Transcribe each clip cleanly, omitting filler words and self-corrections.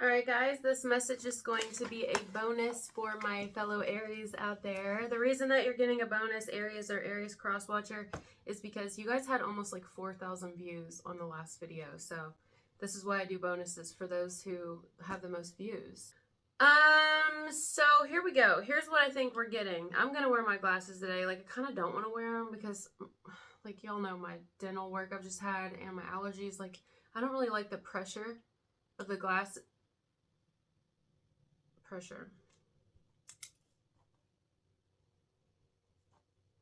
Alright guys, this message is going to be a bonus for my fellow Aries out there. The reason that you're getting a bonus, Aries or Aries cross-watcher, is because you guys had almost like 4,000 views on the last video. So this is why I do bonuses for those who have the most views. So here we go. Here's what I think we're getting. I'm going to wear my glasses today. Like, I kind of don't want to wear them because, like, y'all know my dental work I've just had and my allergies. Like, I don't really like the pressure of the glass. Pressure.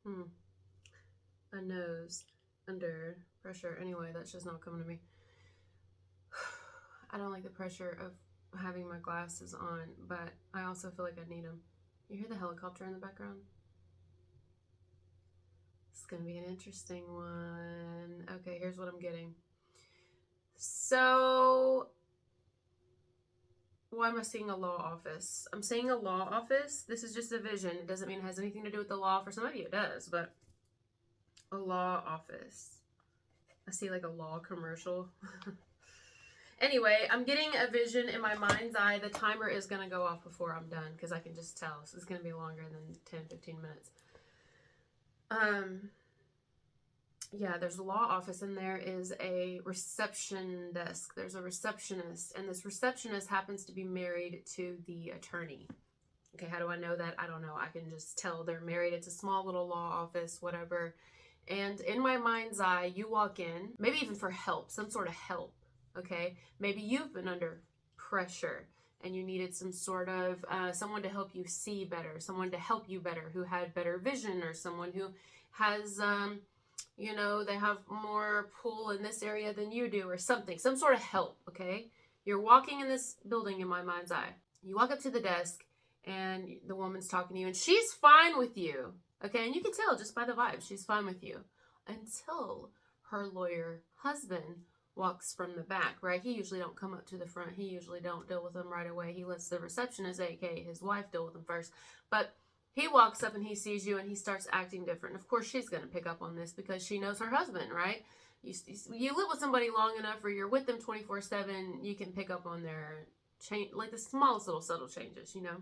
A nose under pressure. Anyway, that's just not coming to me. I don't like the pressure of having my glasses on, but I also feel like I need them. You hear the helicopter in the background? It's gonna be an interesting one. Okay, here's what I'm getting. So, why am I seeing a law office? I'm seeing a law office. This is just a vision. It doesn't mean it has anything to do with the law. For some of you it does, but a law office. I see like a law commercial. Anyway, I'm getting a vision in my mind's eye. The timer is going to go off before I'm done because I can just tell. So it's going to be longer than 10-15 minutes. Yeah, there's a law office and there is a reception desk. There's a receptionist, and this receptionist happens to be married to the attorney. Okay, how do I know that? I don't know. I can just tell they're married. It's a small little law office, whatever. And in my mind's eye, you walk in, maybe even for help, some sort of help. Okay, maybe you've been under pressure and you needed some sort of someone to help you see better, someone to help you better, who had better vision, or someone who has, you know, they have more pull in this area than you do, or something, some sort of help. Okay, you're walking in this building in my mind's eye. You walk up to the desk and the woman's talking to you and she's fine with you. Okay, and you can tell just by the vibe, she's fine with you until her lawyer husband walks from the back, right? He usually don't come up to the front. He usually don't deal with them right away. He lets the receptionist, aka his wife, deal with them first. But he walks up and he sees you and he starts acting different. Of course, she's going to pick up on this because she knows her husband, right? You live with somebody long enough, or you're with them 24/7, you can pick up on their change, like the smallest little subtle changes, you know?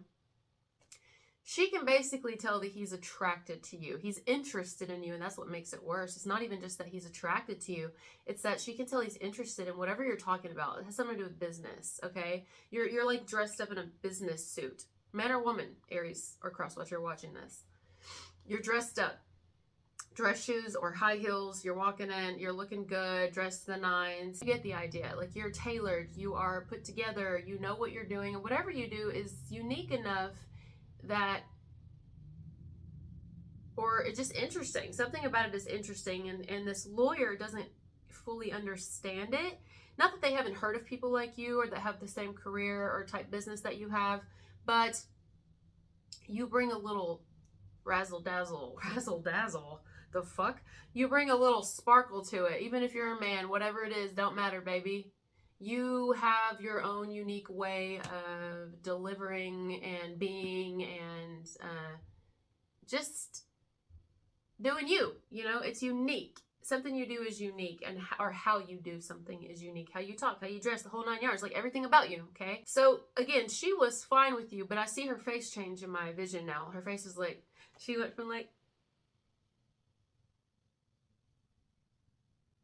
She can basically tell that he's attracted to you. He's interested in you, and that's what makes it worse. It's not even just that he's attracted to you. It's that she can tell he's interested in whatever you're talking about. It has something to do with business, okay? You're like dressed up in a business suit. Man or woman, Aries or cross-watcher watching this. You're dressed up. Dress shoes or high heels. You're walking in. You're looking good. Dressed to the nines. You get the idea. Like, you're tailored. You are put together. You know what you're doing. And whatever you do is unique enough that, or it's just interesting. Something about it is interesting, and this lawyer doesn't fully understand it. Not that they haven't heard of people like you or that have the same career or type business that you have, but you bring a little razzle dazzle, the fuck? You bring a little sparkle to it. Even if you're a man, whatever it is, don't matter, baby. You have your own unique way of delivering and being and just doing you. You know, it's unique. Something you do is unique, and or how you do something is unique. How you talk, how you dress, the whole 9 yards, like everything about you, okay? So again, she was fine with you, but I see her face change in my vision now. Her face is like, she went from like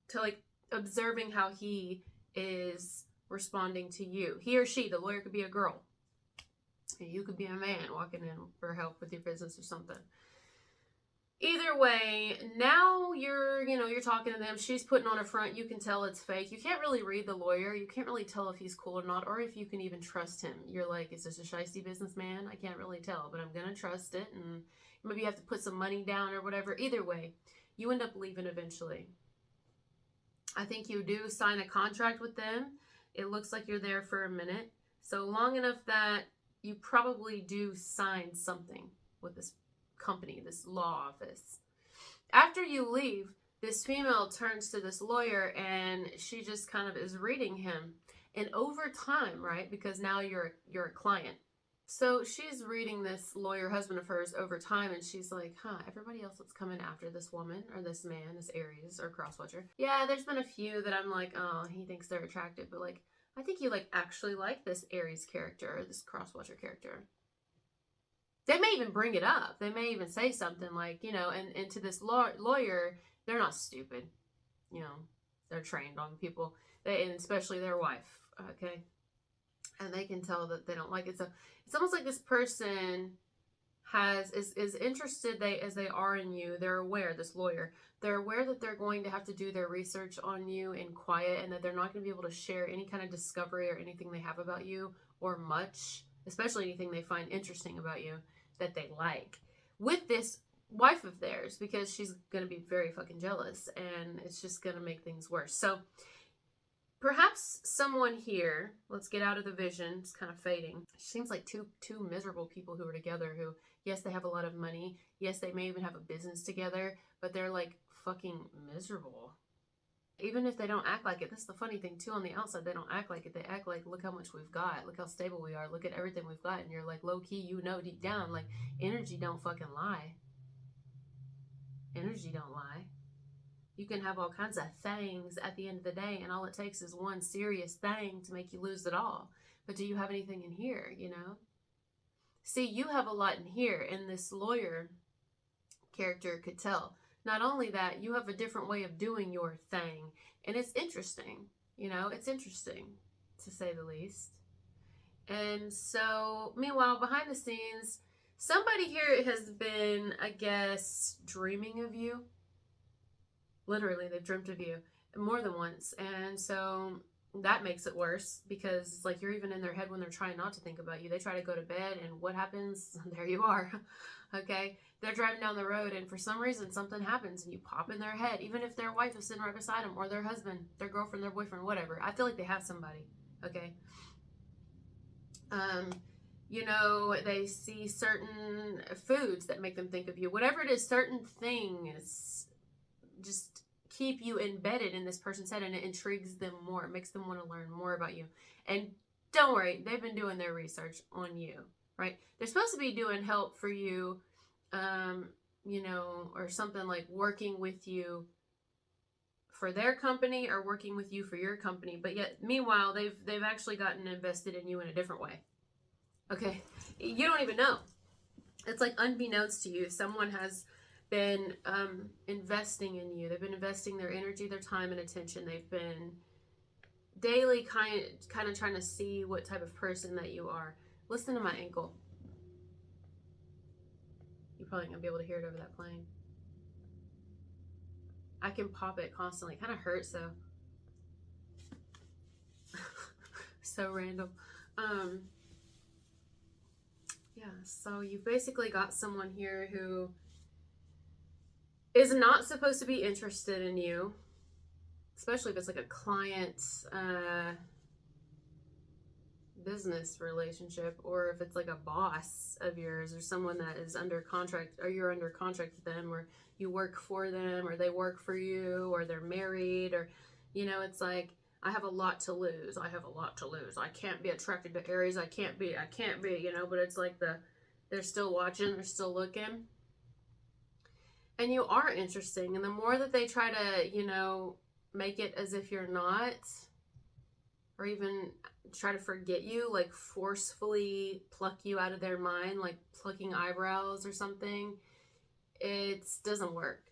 to like observing how he is responding to you. He or she, the lawyer could be a girl. You could be a man walking in for help with your business or something. Either way, now you're talking to them. She's putting on a front. You can tell it's fake. You can't really read the lawyer. You can't really tell if he's cool or not, or if you can even trust him. You're like, is this a shiesty businessman? I can't really tell, but I'm going to trust it. And maybe you have to put some money down or whatever. Either way, you end up leaving eventually. I think you do sign a contract with them. It looks like you're there for a minute. So long enough that you probably do sign something with this company, this law office. After you leave, this female turns to this lawyer and she just kind of is reading him. And over time, right, because now you're a client. So she's reading this lawyer husband of hers over time, and she's like, everybody else that's coming after this woman or this man, this Aries or crosswatcher. Yeah, there's been a few that I'm like, oh, he thinks they're attractive, but like, I think you like actually like this Aries character, this cross-watcher character. They may even bring it up. They may even say something like, you know, and to this lawyer, they're not stupid. You know, they're trained on people, and especially their wife, okay? And they can tell that they don't like it. So it's almost like this person is interested as they are in you. They're aware, this lawyer, they're aware that they're going to have to do their research on you in quiet, and that they're not going to be able to share any kind of discovery or anything they have about you, or much, especially anything they find interesting about you that they like, with this wife of theirs, because she's going to be very fucking jealous, and it's just going to make things worse. So perhaps someone here, let's get out of the vision, it's kind of fading. It seems like two miserable people who are together, who, yes, they have a lot of money, yes, they may even have a business together, but they're like fucking miserable. Even if they don't act like it. That's the funny thing too. On the outside, they don't act like it. They act like, look how much we've got, look how stable we are, look at everything we've got. And you're like, low-key, you know, deep down, like, energy don't fucking lie. Energy don't lie. You can have all kinds of things at the end of the day, and all it takes is one serious thing to make you lose it all. But do you have anything in here, you know? See, you have a lot in here, and this lawyer character could tell. Not only that, you have a different way of doing your thing, and it's interesting, you know, it's interesting, to say the least. And so, meanwhile, behind the scenes, somebody here has been, I guess, dreaming of you. Literally, they've dreamt of you more than once, and so that makes it worse, because it's like you're even in their head when they're trying not to think about you. They try to go to bed, and what happens? There you are. Okay, they're driving down the road, and for some reason something happens, and you pop in their head, even if their wife is sitting right beside them, or their husband, their girlfriend, their boyfriend, whatever. I feel like they have somebody. Okay. You know, they see certain foods that make them think of you. Whatever it is, certain things just keep you embedded in this person's head, and it intrigues them more. It makes them want to learn more about you. And don't worry, they've been doing their research on you, right? They're supposed to be doing help for you, you know, or something like working with you for their company, or working with you for your company. But yet, meanwhile, they've actually gotten invested in you in a different way. Okay, you don't even know. It's like unbeknownst to you, someone has been investing in you. They've been investing their energy, their time, and attention. They've been daily kind of trying to see what type of person that you are. Listen to my ankle. You're probably gonna be able to hear it over that plane. I can pop it constantly. It kind of hurts though. So random. Yeah, so you've basically got someone here who is not supposed to be interested in you, especially if it's like a client business relationship, or if it's like a boss of yours, or someone that is under contract, or you're under contract with them, or you work for them, or they work for you, or they're married, or, you know, it's like, I have a lot to lose. I have a lot to lose. I can't be attracted to Aries. I can't be, you know, but it's like they're still watching, they're still looking. And you are interesting. And the more that they try to, you know, make it as if you're not, or even try to forget you, like forcefully pluck you out of their mind, like plucking eyebrows or something, it doesn't work.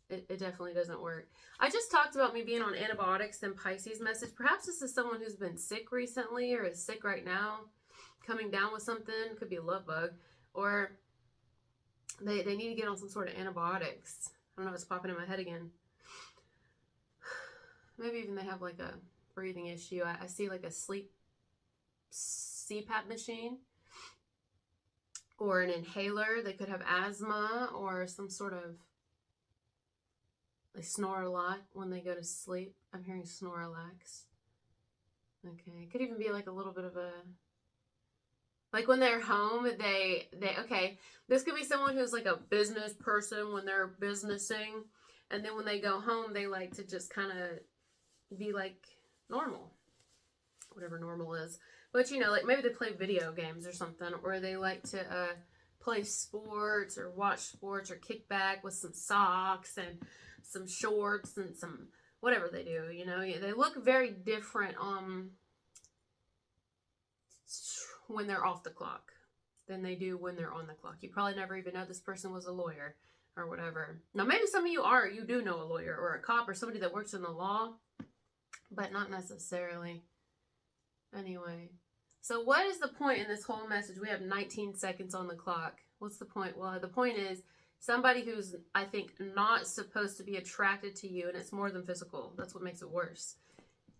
It definitely doesn't work. I just talked about me being on antibiotics and Pisces message. Perhaps this is someone who's been sick recently, or is sick right now, coming down with something. Could be a love bug, or they need to get on some sort of antibiotics. I don't know, it's popping in my head again. Maybe even they have like a breathing issue. I see like a sleep CPAP machine, or an inhaler. They could have asthma, or some sort of, they snore a lot when they go to sleep. I'm hearing Snorlax. Okay, it could even be like a little bit of a, like when they're home, they okay, this could be someone who's like a business person when they're businessing, and then when they go home, they like to just kind of be like normal, whatever normal is. But you know, like maybe they play video games or something, or they like to play sports, or watch sports, or kick back with some socks and some shorts and some whatever they do, you know, they look very different when they're off the clock than they do when they're on the clock. You probably never even know this person was a lawyer or whatever. Now, maybe some of you do know a lawyer or a cop or somebody that works in the law, but not necessarily. Anyway, so what is the point in this whole message? We have 19 seconds on the clock. What's the point? Well, the point is somebody who's, I think, not supposed to be attracted to you, and it's more than physical, that's what makes it worse,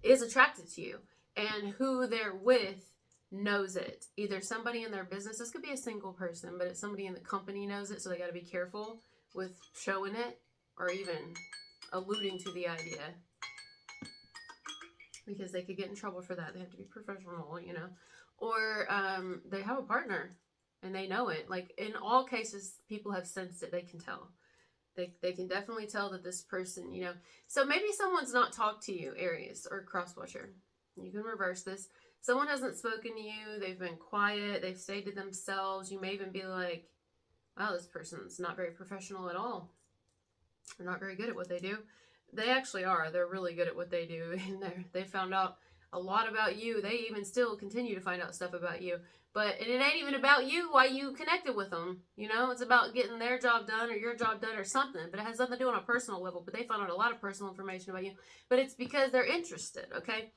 is attracted to you. And who they're with knows it. Either somebody in their business, this could be a single person, but it's somebody in the company knows it, so they got to be careful with showing it or even alluding to the idea, because they could get in trouble for that. They have to be professional, you know. Or they have a partner and they know it. Like, in all cases, people have sensed it. They can tell. They can definitely tell that this person, you know. So maybe someone's not talked to you, Aries or cross-watcher. You can reverse this. Someone hasn't spoken to you. They've been quiet. They've stayed to themselves. You may even be like, wow, this person's not very professional at all. They're not very good at what they do. They actually are. They're really good at what they do. And they found out a lot about you. They even still continue to find out stuff about you. But it ain't even about you, why you connected with them. You know, it's about getting their job done or your job done or something. But it has nothing to do on a personal level. But they found out a lot of personal information about you. But it's because they're interested, okay?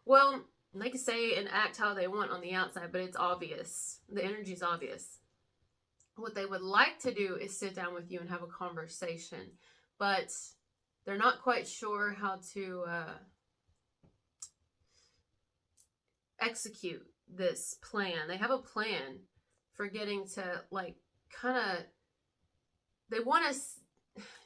Well, they can say and act how they want on the outside, but it's obvious. The energy's obvious. What they would like to do is sit down with you and have a conversation. But they're not quite sure how to execute this plan. They have a plan for getting to, like, kind of, they want to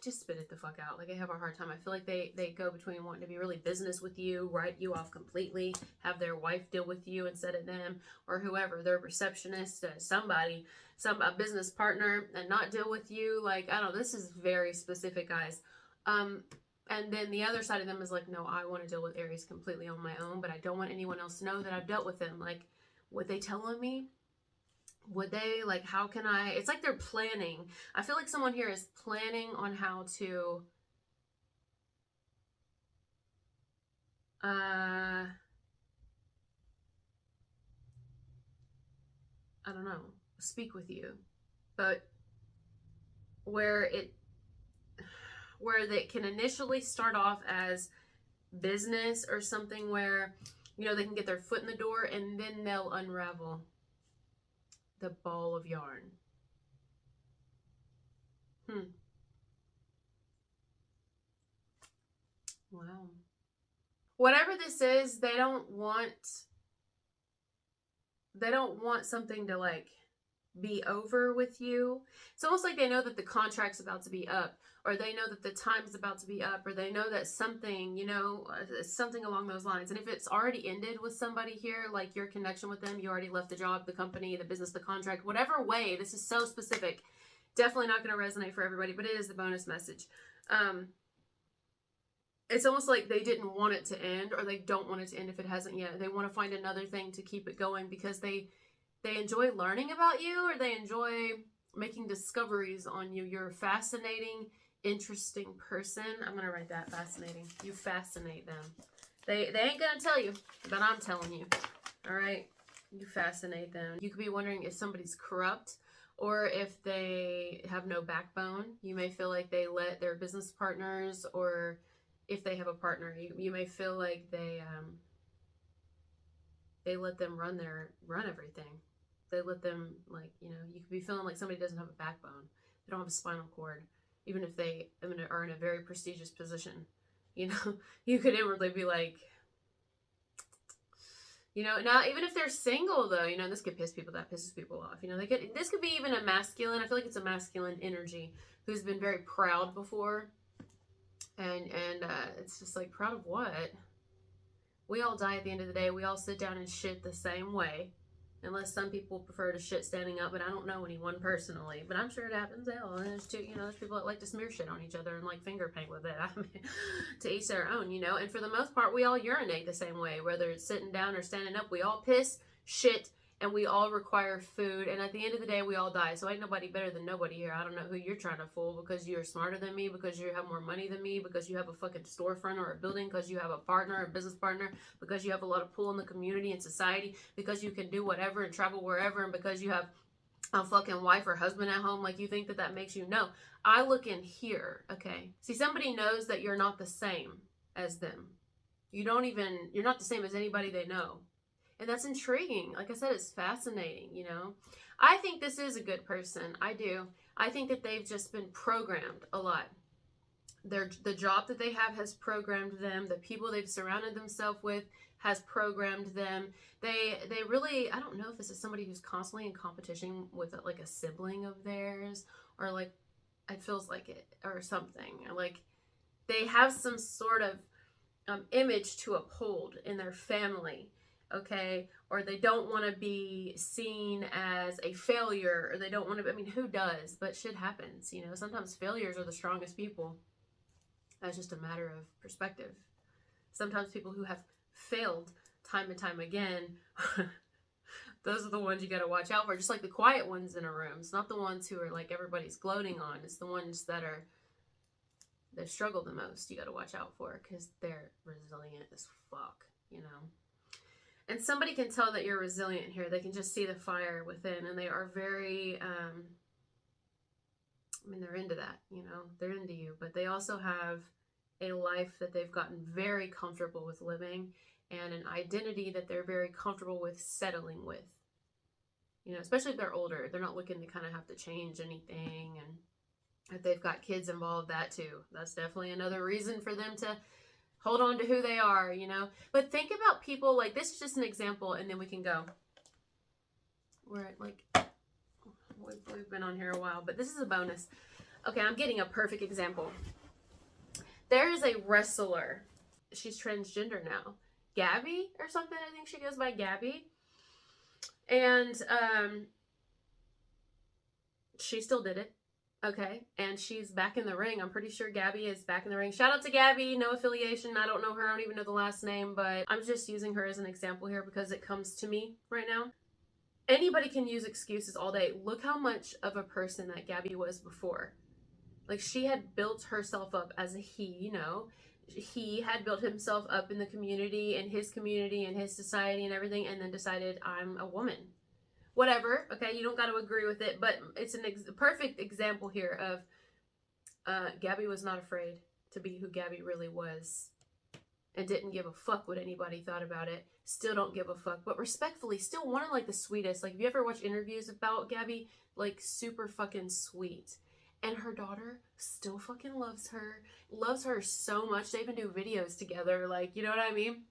just spit it the fuck out. Like, I have a hard time. I feel like they go between wanting to be really business with you, write you off completely, have their wife deal with you instead of them, or whoever, their receptionist, somebody, a business partner, and not deal with you. Like, I don't know, this is very specific, guys. And then the other side of them is like, no, I want to deal with Aries completely on my own, but I don't want anyone else to know that I've dealt with them. Like, would they tell on me? Would they, like, how can I? It's like they're planning. I feel like someone here is planning on how to I don't know, speak with you, but where they can initially start off as business or something where, you know, they can get their foot in the door and then they'll unravel the ball of yarn. Wow. Whatever this is, they don't want something to, like, be over with you. It's almost like they know that the contract's about to be up, or they know that the time's about to be up, or they know that something, you know, something along those lines. And if it's already ended with somebody here, like your connection with them, you already left the job, the company, the business, the contract, whatever way, this is so specific, definitely not going to resonate for everybody, but it is the bonus message. It's almost like they didn't want it to end, or they don't want it to end if it hasn't yet. They want to find another thing to keep it going because they enjoy learning about you, or they enjoy making discoveries on you. You're a fascinating, interesting person. I'm going to write that, fascinating. You fascinate them. They ain't going to tell you, but I'm telling you. All right? You fascinate them. You could be wondering if somebody's corrupt or if they have no backbone. You may feel like they let their business partners, or if they have a partner, you may feel like they let them run everything. They let them, like, you know, you could be feeling like somebody doesn't have a backbone. They don't have a spinal cord, even if they are in a very prestigious position. You know, you could inwardly be like, you know, now, even if they're single, though, you know, this could piss people, that pisses people off. You know, this could be even a masculine, I feel like it's a masculine energy who's been very proud before. And it's just like, proud of what? We all die at the end of the day. We all sit down and shit the same way. Unless some people prefer to shit standing up, but I don't know anyone personally. But I'm sure it happens. Hell, and there's people that like to smear shit on each other and, like, finger paint with it. I mean, to each their own, you know. And for the most part, we all urinate the same way, whether it's sitting down or standing up. We all piss, shit, and we all require food, and at the end of the day we all die. So ain't nobody better than nobody here. I don't know who you're trying to fool because you're smarter than me, because you have more money than me, because you have a fucking storefront or a building, because you have a partner, a business partner, because you have a lot of pull in the community and society, because you can do whatever and travel wherever, and because you have a fucking wife or husband at home. Like, you think that that makes you? No. I look in here, okay? See, somebody knows that you're not the same as them. You're not the same as anybody they know. And that's intriguing. Like I said, it's fascinating, you know? I think this is a good person. I do. I think that they've just been programmed a lot. The job that they have has programmed them. The people they've surrounded themselves with has programmed them. They really, I don't know if this is somebody who's constantly in competition with like a sibling of theirs, or like, it feels like it, or something. Or like they have some sort of image to uphold in their family, okay? Or they don't want to be seen as a failure, or they don't want to, I mean, who does? But shit happens, you know? Sometimes failures are the strongest people. That's just a matter of perspective. Sometimes people who have failed time and time again, those are the ones you got to watch out for. Just like the quiet ones in a room. It's not the ones who are like everybody's gloating on. It's the ones that struggle the most you got to watch out for, because they're resilient as fuck, you know. And somebody can tell that you're resilient here. They can just see the fire within, and they are very, I mean, they're into that, you know, they're into you, but they also have a life that they've gotten very comfortable with living, and an identity that they're very comfortable with settling with, you know, especially if they're older. They're not looking to kind of have to change anything. And if they've got kids involved, that too, that's definitely another reason for them to hold on to who they are, you know. But think about people, like, this is just an example, and then we can go. We're at, like, we've been on here a while, but this is a bonus. Okay, I'm getting a perfect example. There is a wrestler. She's transgender now. Gabby or something, I think she goes by Gabby. And she still did it. Okay, and she's back in the ring. I'm pretty sure Gabby is back in the ring. Shout out to Gabby, no affiliation. I don't know her. I don't even know the last name, but I'm just using her as an example here because it comes to me right now. Anybody can use excuses all day. Look how much of a person that Gabby was before. Like, she had built herself up as a he, you know. He had built himself up in the community, and his society and everything, and then decided, I'm a woman. Whatever, okay, you don't got to agree with it, but it's a perfect example here of Gabby was not afraid to be who Gabby really was, and didn't give a fuck what anybody thought about it. Still don't give a fuck, but respectfully, still one of like the sweetest. Like, if you ever watch interviews about Gabby, like, super fucking sweet. And her daughter still fucking loves her so much. They even do videos together, like, you know what I mean?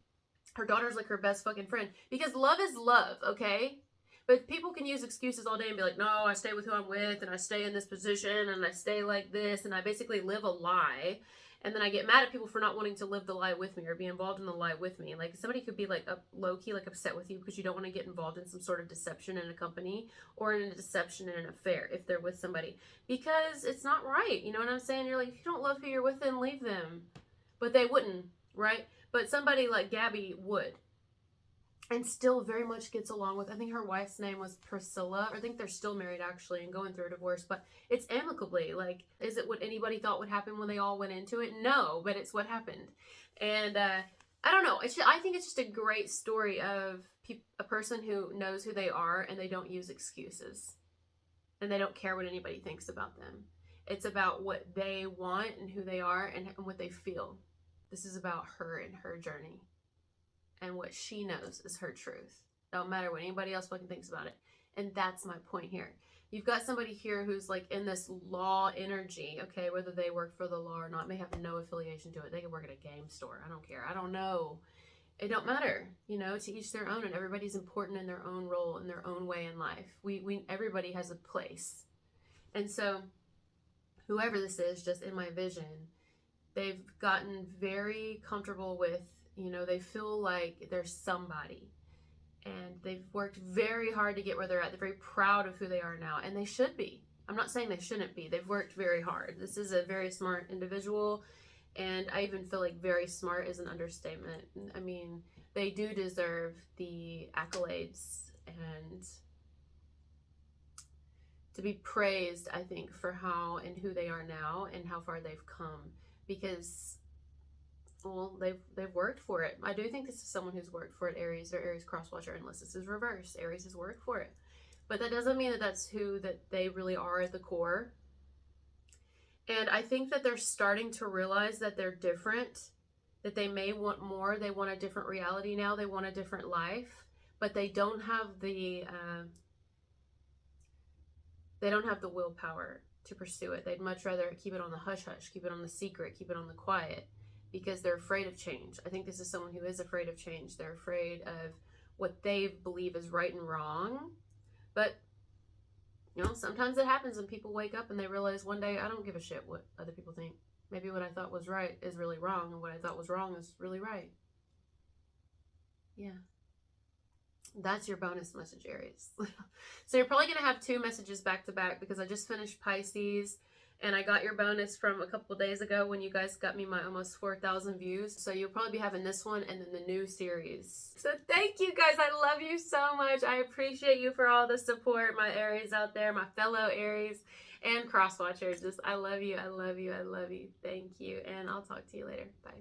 Her daughter's like her best fucking friend, because love is love, okay? But people can use excuses all day and be like, no, I stay with who I'm with, and I stay in this position, and I stay like this, and I basically live a lie. And then I get mad at people for not wanting to live the lie with me or be involved in the lie with me. Like, somebody could be like low-key, like, upset with you because you don't want to get involved in some sort of deception in a company or in a deception in an affair if they're with somebody, because it's not right. You know what I'm saying? You're like, if you don't love who you're with, then leave them. But they wouldn't, right? But somebody like Gabby would. And still very much gets along with, I think her wife's name was Priscilla. I think they're still married, actually, and going through a divorce. But it's amicably. Like, is it what anybody thought would happen when they all went into it? No, but it's what happened. And I don't know. I think it's just a great story of a person who knows who they are, and they don't use excuses. And they don't care what anybody thinks about them. It's about what they want and who they are and what they feel. This is about her and her journey. And what she knows is her truth. Don't matter what anybody else fucking thinks about it. And that's my point here. You've got somebody here who's like in this law energy, okay, whether they work for the law or not, may have no affiliation to it. They could work at a game store. I don't care. I don't know. It don't matter, you know, to each their own, and everybody's important in their own role, in their own way in life. Everybody has a place. And so whoever this is, just in my vision, they've gotten very comfortable with, you know, they feel like they're somebody, and they've worked very hard to get where they're at. They're very proud of who they are now, and they should be. I'm not saying they shouldn't be. They've worked very hard. This is a very smart individual, and I even feel like very smart is an understatement. I mean, they do deserve the accolades and to be praised, I think, for how and who they are now and how far they've come, because, well, they've worked for it. I do think this is someone who's worked for it, Aries or Aries cross watcher, unless this is reverse. Aries has worked for it. But that doesn't mean that that's who that they really are at the core. And I think that they're starting to realize that they're different, that they may want more. They want a different reality now. They want a different life, but they don't have the willpower to pursue it. They'd much rather keep it on the hush hush, keep it on the secret, keep it on the quiet, because they're afraid of change. I think this is someone who is afraid of change. They're afraid of what they believe is right and wrong. But, you know, sometimes it happens and people wake up and they realize one day, I don't give a shit what other people think. Maybe what I thought was right is really wrong, and what I thought was wrong is really right. Yeah. That's your bonus message, Aries. So you're probably going to have 2 messages back to back, because I just finished Pisces and I got your bonus from a couple days ago when you guys got me my almost 4,000 views. So you'll probably be having this one and then the new series. So thank you guys. I love you so much. I appreciate you for all the support, my Aries out there, my fellow Aries and cross watchers. Just, I love you. I love you. I love you. Thank you. And I'll talk to you later. Bye.